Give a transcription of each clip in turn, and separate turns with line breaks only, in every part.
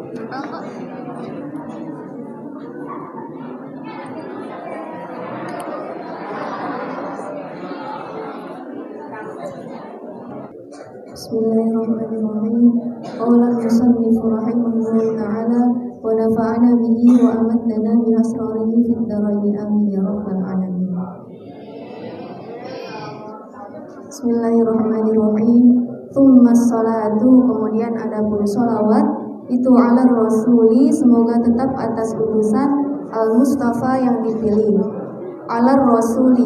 Bismillahirrahmanirrahim. Qala al-musannif rahimahullahu ta'ala wa nafa'ana bihi wa amatna bi asrarihi fid dharain amin ya rabbal alamin. Bismillahirrahmanirrahim. Tsumma salatu, kemudian adapun sholawat itu ala rasuli, semoga tetap atas utusan al-mustafa yang dipilih. Ala rasuli,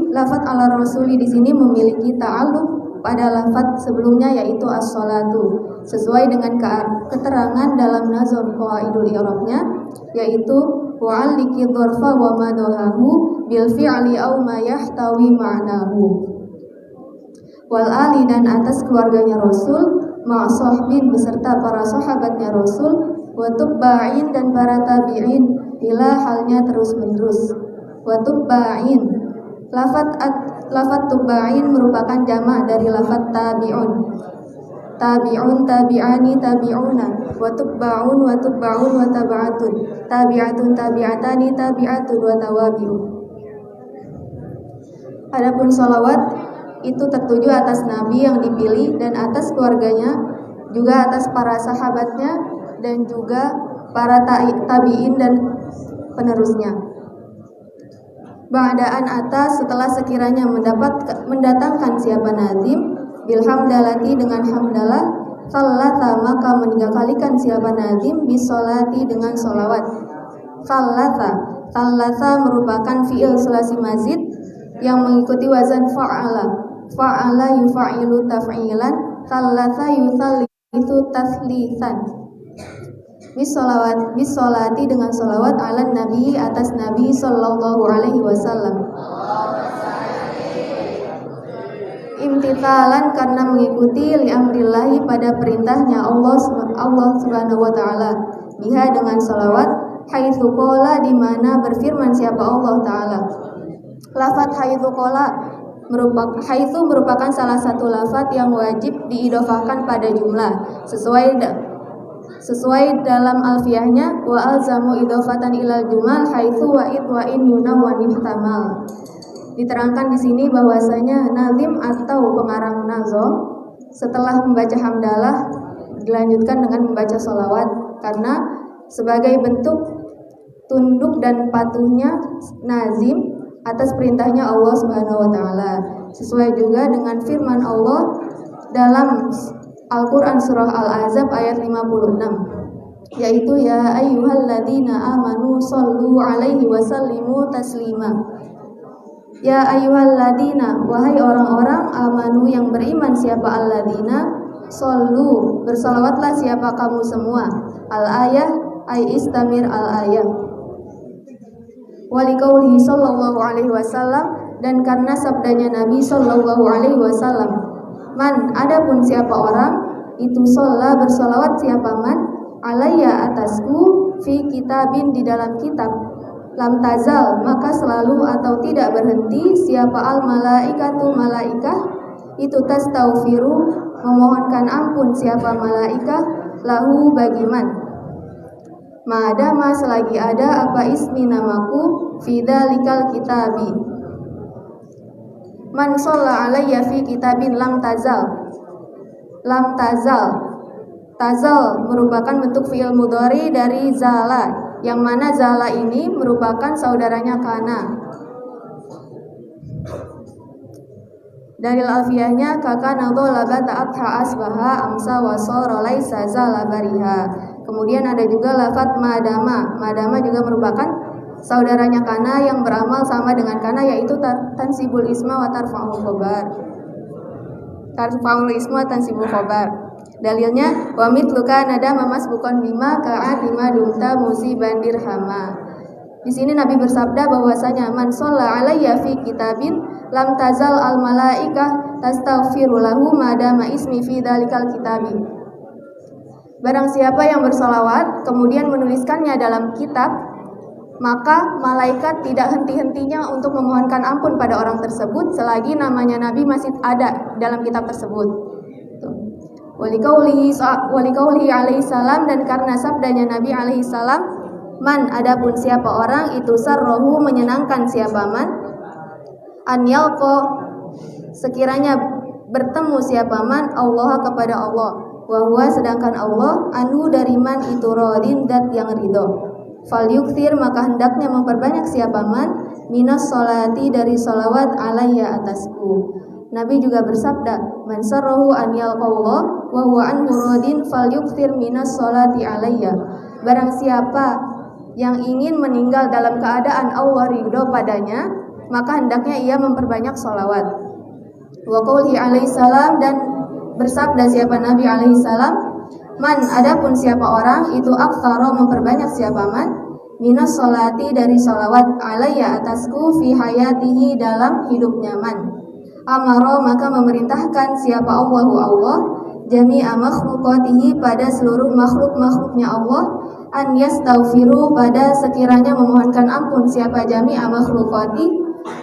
lafaz ala rasuli di sini memiliki ta'alluq pada lafaz sebelumnya yaitu as-sholatu, sesuai dengan keterangan dalam nazam qawaidul i'rabnya, yaitu wa'alliki dzarfa wa madahahu bil fi'li aw ma yahtawi ma'nahu. Wal ali, dan atas keluarganya Rasul, ma sahbin beserta para sahabatnya Rasul, wa tubba'in dan para tabi'in, bila halnya terus menerus. Wa tubba'in, lafaz tubba'in merupakan jamak dari lafaz tabi'un. Tabi'un, tabi'ani, tabi'una, wa tubba'un, wa tubba'un, wa taba'atun, tabi'atun, tabi'atani, tabi'atun, wa tawabi'un. Adapun sholawat itu tertuju atas Nabi yang dipilih dan atas keluarganya, juga atas para sahabatnya dan juga para tabi'in dan penerusnya. Ba'daan atas, setelah sekiranya mendatangkan siapa nazim, bilhamdalati dengan hamdalah, sallatha maka meninggalkan siapa nazim bisolati dengan solawat. Sallatha merupakan fi'il sulasi mazid yang mengikuti wazan fa'ala yufa'ilu taf'ilan, sallatha yusallithu taslisan. Bisolati dengan solawat ala nabi, atas Nabi sallallahu alaihi wasallam. Imtithalan, karena mengikuti li'amrillahi pada perintahnya Allah subhanahu wa ta'ala, biha dengan solawat, haitsu qala di mana berfirman siapa Allah ta'ala. Lafaz haitsu qala merupakan salah satu lafaz yang wajib diidofahkan pada jumlah sesuai dalam alfiyahnya, wa alzamu idhofatan ilal jumal haitsu wa id wa in yuna wa nihtamal. Diterangkan di sini bahwasanya nazim atau pengarang nazom setelah membaca hamdalah dilanjutkan dengan membaca sholawat, karena sebagai bentuk tunduk dan patuhnya nazim atas perintahnya Allah Subhanahu wa taala, sesuai juga dengan firman Allah dalam Al-Quran Surah Al-Ahzab ayat 56, yaitu ya ayyuhalladzina amanu sallu alaihi wa sallimu taslima. Ya ayyuhalladzina, wahai orang-orang amanu yang beriman, siapa alladzina, sallu bersalawatlah siapa kamu semua, al-ayah ay istamir al-ayah. Waliqaulihi sallallahu alaihi wasallam, dan karena sabdanya Nabi sallallahu alaihi wasallam, man, adapun siapa orang itu sholla bersolawat siapa man alayya atasku fi kitabin di dalam kitab, lam tazal maka selalu atau tidak berhenti siapa al malaikatu malaikah itu tastaghfiru memohonkan ampun siapa malaikah lahu bagi man, ma'adama selagi ada apa ismi namaku fi dzalikal kitabi. Man sholla alayya fi kitabin lam tazal. Tazal merupakan bentuk fi'il mudhari dari zala, yang mana zala ini merupakan saudaranya kana. Dari alfiyahnya kakana dhalaba ta'atha asbaha amsa wa sara laisa zala bariha. Kemudian ada juga lafaz madama juga merupakan saudaranya kana yang beramal sama dengan kana, yaitu tansibul isma wa tarfa'ul khobar. Tarfa'ul isma tansibul khobar. Dalilnya wa mitluka nada mamasbukan bima ka'atima dumta musiban dirhama. Di sini Nabi bersabda bahwasanya man sholla alayya fi kitabin lam tazal al malaikah tastaghfiru lahu madama ismi fi dzalikal kitabi. Barang siapa yang bersolawat kemudian menuliskannya dalam kitab, maka malaikat tidak henti-hentinya untuk memohonkan ampun pada orang tersebut selagi namanya Nabi masih ada dalam kitab tersebut. Walikaulihi alaihi salam, dan karena sabdanya Nabi alaihi salam, man adapun siapa orang itu sarrohu menyenangkan siapa man, an yalqa sekiranya bertemu siapa man Allah kepada Allah, wa huwa sedangkan Allah anu dari man itu radin dat yang ridho, fal yukthir maka hendaknya memperbanyak siapa man minas sholati dari sholawat alayya atasku. Nabi juga bersabda, man sarrahu an yalqallah wa huwa anhu radin falyukthir minas sholati alayya. Barang siapa yang ingin meninggal dalam keadaan Allah ridho padanya, maka hendaknya ia memperbanyak sholawat. Wa qaulihi alaihi salam, dan bersabda siapa Nabi alaihi salam, man adapun siapa orang itu aktsara memperbanyak siapa man minas sholati dari sholawat alayya atasku fi hayatihi dalam hidupnya man, amaro maka memerintahkan siapa Allahu Allah jami'a makhluqatihi pada seluruh makhluk-makhluknya Allah, an yastaghfiru pada sekiranya memohonkan ampun siapa jami'a makhluqati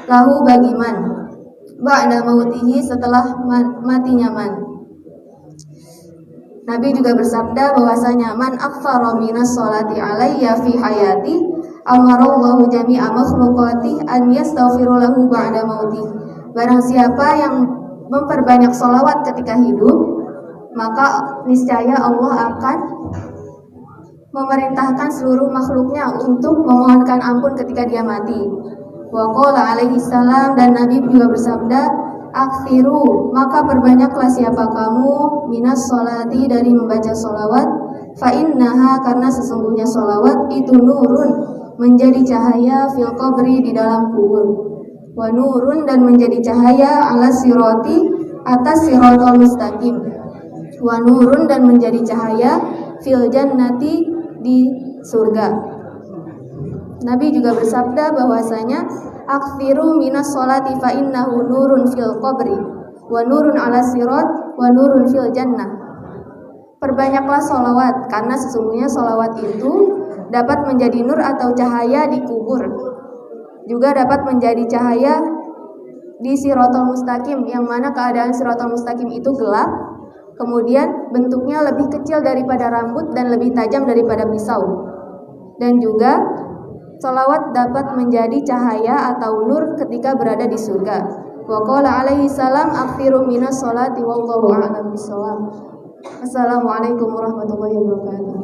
lahu bagi man ba'da mautihi setelah matinya man. Nabi juga bersabda bahwasanya man aktsara minas sholati alayya fi hayati amarallahu jami'a makhluqati an yastaghfiru lahu ba'da mautihi. Barang siapa yang memperbanyak sholawat ketika hidup, maka niscaya Allah akan memerintahkan seluruh makhluknya untuk memohonkan ampun ketika dia mati. Wa qala alaihi salam, dan Nabi juga bersabda, akthiru maka perbanyaklah siapa kamu minas sholati dari membaca sholawat, fa innaha karena sesungguhnya sholawat itu nurun menjadi cahaya fil qabri di dalam kubur, wa nurun dan menjadi cahaya ala siroti atas sirotol mustaqim, wa nurun dan menjadi cahaya fil jannati di surga. Nabi juga bersabda bahwasanya akthiru minas sholati fa innahu nurun fil qabri wa nurun ala sirot wa nurun fil jannah. Perbanyaklah sholawat karena sesungguhnya sholawat itu dapat menjadi nur atau cahaya di kubur, juga dapat menjadi cahaya di sirotol mustaqim, yang mana keadaan sirotol mustaqim itu gelap, kemudian bentuknya lebih kecil daripada rambut dan lebih tajam daripada pisau. Dan juga sholawat dapat menjadi cahaya atau nur ketika berada di surga. Wa qala alaihi salam akthiru minas sholati wallahu a'lam bishawab. Assalamualaikum warahmatullahi wabarakatuh.